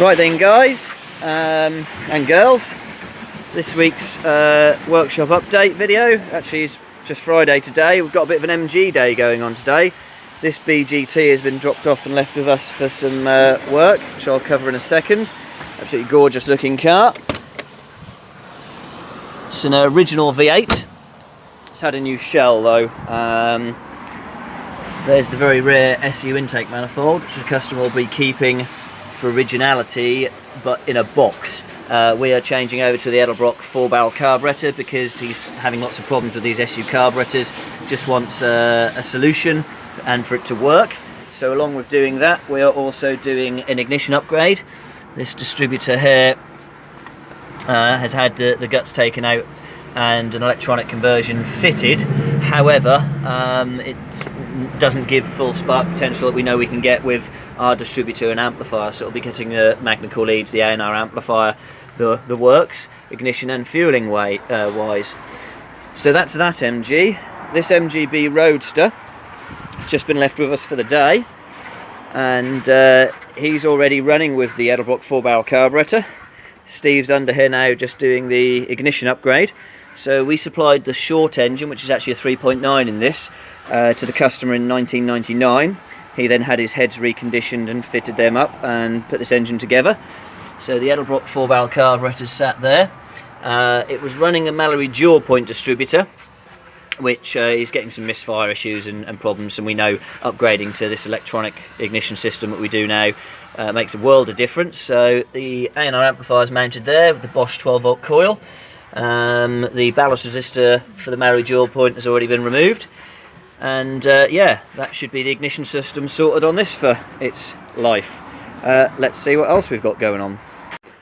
Right then guys and girls, this week's workshop update video. Actually it's just Friday today. We've got a bit of an MG day going on today. This BGT has been dropped off and left with us for some work, which I'll cover in a second. Absolutely gorgeous looking car. It's an original V8. It's had a new shell though. There's the very rare SU intake manifold, which the customer will be keeping for originality, but in a box. We are changing over to the Edelbrock 4-barrel carburettor because he's having lots of problems with these SU carburettors. Just wants a solution and for it to work. So along with doing that, we are also doing an ignition upgrade. This distributor here has had the guts taken out and an electronic conversion fitted. However, it doesn't give full spark potential that we know we can get with our distributor and amplifier. So it'll be getting the Magna-Core leads, the A&R amplifier, the works, ignition and fueling wise. So that's that MG. This MGB Roadster just been left with us for the day, and he's already running with the Edelbrock 4-barrel carburettor. Steve's under here now just doing the ignition upgrade. So we supplied the short engine, which is actually a 3.9 in this, to the customer in 1999. He then had his heads reconditioned and fitted them up and put this engine together. So the Edelbrock 4-barrel carburettor sat there. It was running a Mallory dual point distributor, which is getting some misfire issues and problems, and we know upgrading to this electronic ignition system that we do now makes a world of difference. So the A&R amplifier is mounted there with the Bosch 12-volt coil. The ballast resistor for the Mallory dual point has already been removed, and yeah, that should be the ignition system sorted on this for its life. Let's see what else we've got going on.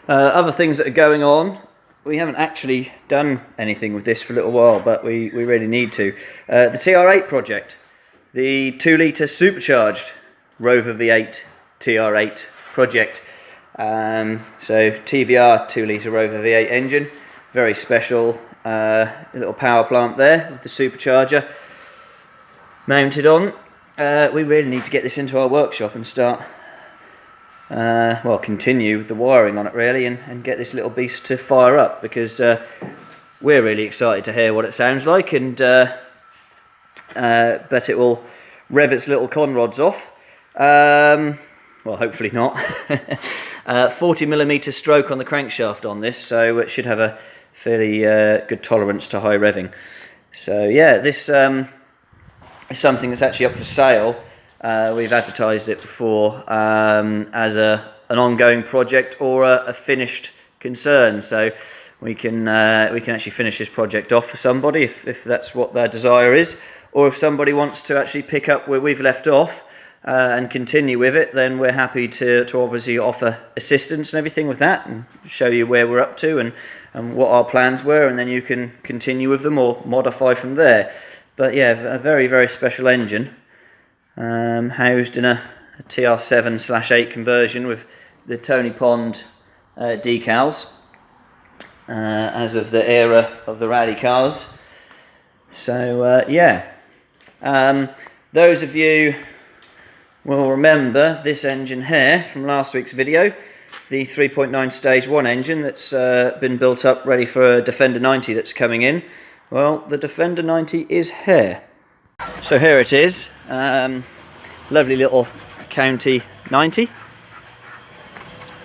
Other things that are going on, we haven't actually done anything with this for a little while, but we really need to. The TR8 project, the 2-litre supercharged Rover V8 TR8 project. So TVR 2-litre Rover V8 engine, very special. Little power plant there with the supercharger mounted on. We really need to get this into our workshop and start well, continue the wiring on it really, and get this little beast to fire up, because we're really excited to hear what it sounds like, and bet it will rev its little conrods off. Well, hopefully not. 40mm stroke on the crankshaft on this, so it should have a fairly good tolerance to high revving. So yeah, this is something that's actually up for sale. We've advertised it before as an ongoing project or a finished concern, so we can actually finish this project off for somebody if that's what their desire is, or if somebody wants to actually pick up where we've left off and continue with it, then we're happy to obviously offer assistance and everything with that, and show you where we're up to and what our plans were, and then you can continue with them or modify from there. But yeah, a very, very special engine. Housed in a TR7/8 conversion with the Tony Pond decals, as of the era of the rally cars. So yeah, those of you will remember this engine here from last week's video, the 3.9 stage 1 engine that's been built up ready for a Defender 90 that's coming in. Well, the Defender 90 is here. So here it is, lovely little County 90,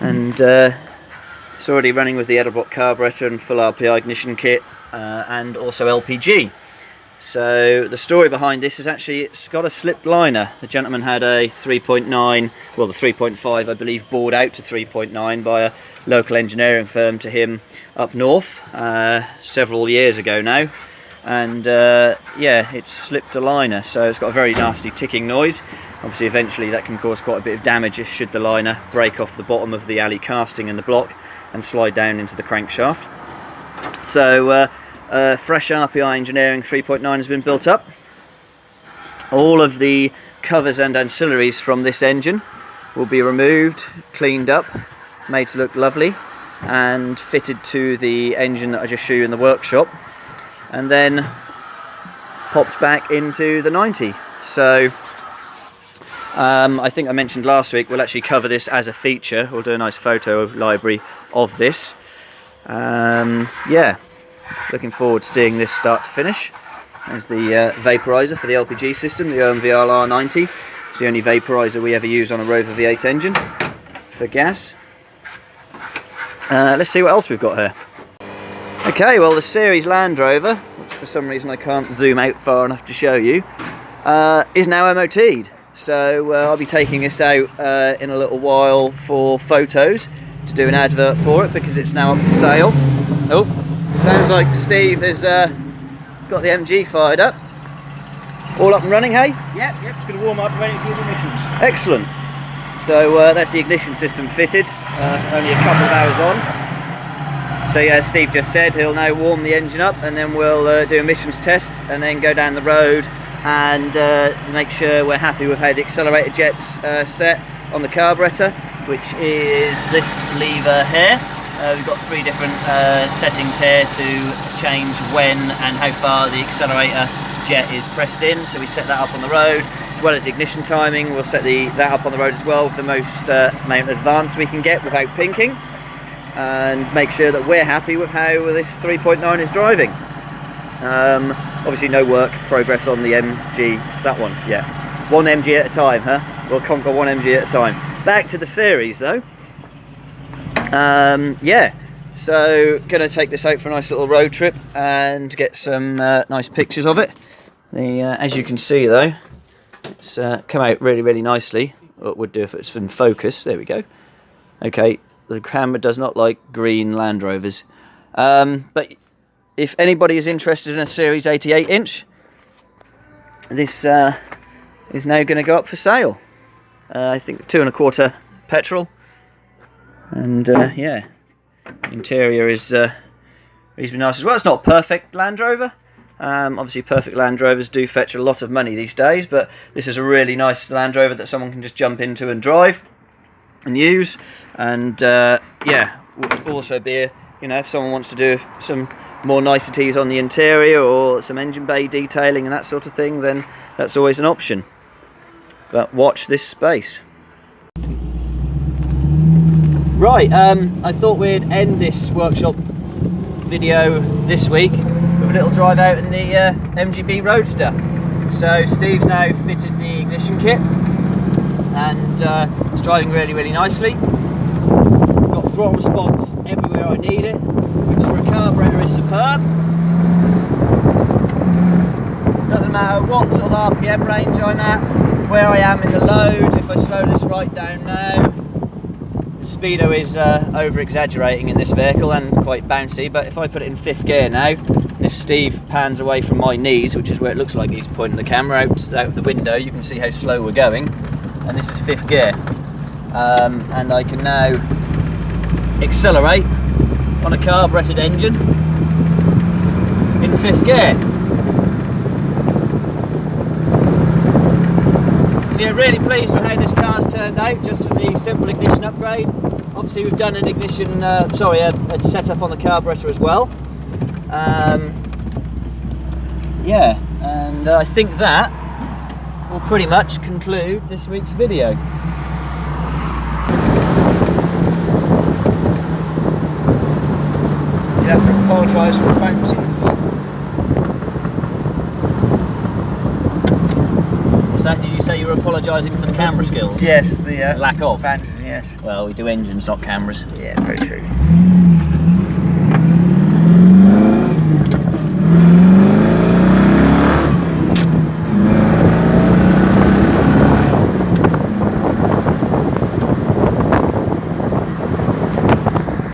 and it's already running with the Edelbrock carburettor and full RPI ignition kit, and also LPG. So the story behind this is actually it's got a slipped liner. The gentleman had a 3.9, well the 3.5 I believe bored out to 3.9 by a local engineering firm to him up north several years ago now. And yeah, it's slipped a liner, so it's got a very nasty ticking noise. Obviously eventually that can cause quite a bit of damage should the liner break off the bottom of the alley casting in the block and slide down into the crankshaft. So fresh RPI engineering 3.9 has been built up. All of the covers and ancillaries from this engine will be removed, cleaned up, made to look lovely, and fitted to the engine that I just showed you in the workshop, and then popped back into the 90. So I think I mentioned last week we'll actually cover this as a feature. We'll do a nice photo library of this. Yeah, looking forward to seeing this start to finish. There's the vaporizer for the LPG system, the OMV R90. It's the only vaporizer we ever use on a Rover V8 engine for gas. Let's see what else we've got here. Okay, well the Series Land Rover, which for some reason I can't zoom out far enough to show you, is now MOT'd. So I'll be taking this out in a little while for photos to do an advert for it because it's now up for sale. Oh, sounds like Steve has got the MG fired up. All up and running, hey? Yep, just going to warm up, ready for the emissions. Excellent. So that's the ignition system fitted, only a couple of hours on. So yeah, as Steve just said, he'll now warm the engine up and then we'll do emissions test and then go down the road and make sure we're happy with how the accelerator jet's set on the carburetor, which is this lever here. We've got 3 different settings here to change when and how far the accelerator jet is pressed in. So we set that up on the road, as well as the ignition timing. We'll set that up on the road as well with the most amount of advance we can get without pinking, and make sure that we're happy with how this 3.9 is driving. Obviously no work progress on the MG, that one, yeah. 1 MG at a time, huh? We'll conquer 1 MG at a time. Back to the series though. Yeah, so gonna take this out for a nice little road trip and get some nice pictures of it. As you can see though, it's come out really nicely. What it would do if it's in focus, there we go. Okay, the camera does not like green Land Rovers. But if anybody is interested in a Series 88 inch, this is now going to go up for sale. I think 2.25 petrol, and yeah, interior is reasonably nice as well. It's not perfect Land Rover. Obviously perfect Land Rovers do fetch a lot of money these days, but this is a really nice Land Rover that someone can just jump into and drive and use. And yeah, would also be if someone wants to do some more niceties on the interior or some engine bay detailing and that sort of thing, then that's always an option. But watch this space. Right, I thought we'd end this workshop video this week with a little drive out in the MGB Roadster. So Steve's now fitted the ignition kit and it's driving really nicely. Got throttle response everywhere I need it, which for a carburetor is superb. Doesn't matter what sort of RPM range I'm at, where I am in the load. If I slow this right down now, the speedo is over exaggerating in this vehicle and quite bouncy, but if I put it in 5th gear now, if Steve pans away from my knees, which is where it looks like he's pointing the camera out of the window, you can see how slow we're going, and this is 5th gear. And I can now accelerate on a carburetted engine in 5th gear. So yeah, really pleased with how this car's turned out, just for the simple ignition upgrade. Obviously we've done an ignition, a setup on the carburetor as well. Yeah, and I think that will pretty much conclude this week's video. You have to apologise for the bounces. What's that? Did you say you were apologising for the camera skills? Yes, the lack of bounces, yes. Well, we do engines, not cameras. Yeah, very true.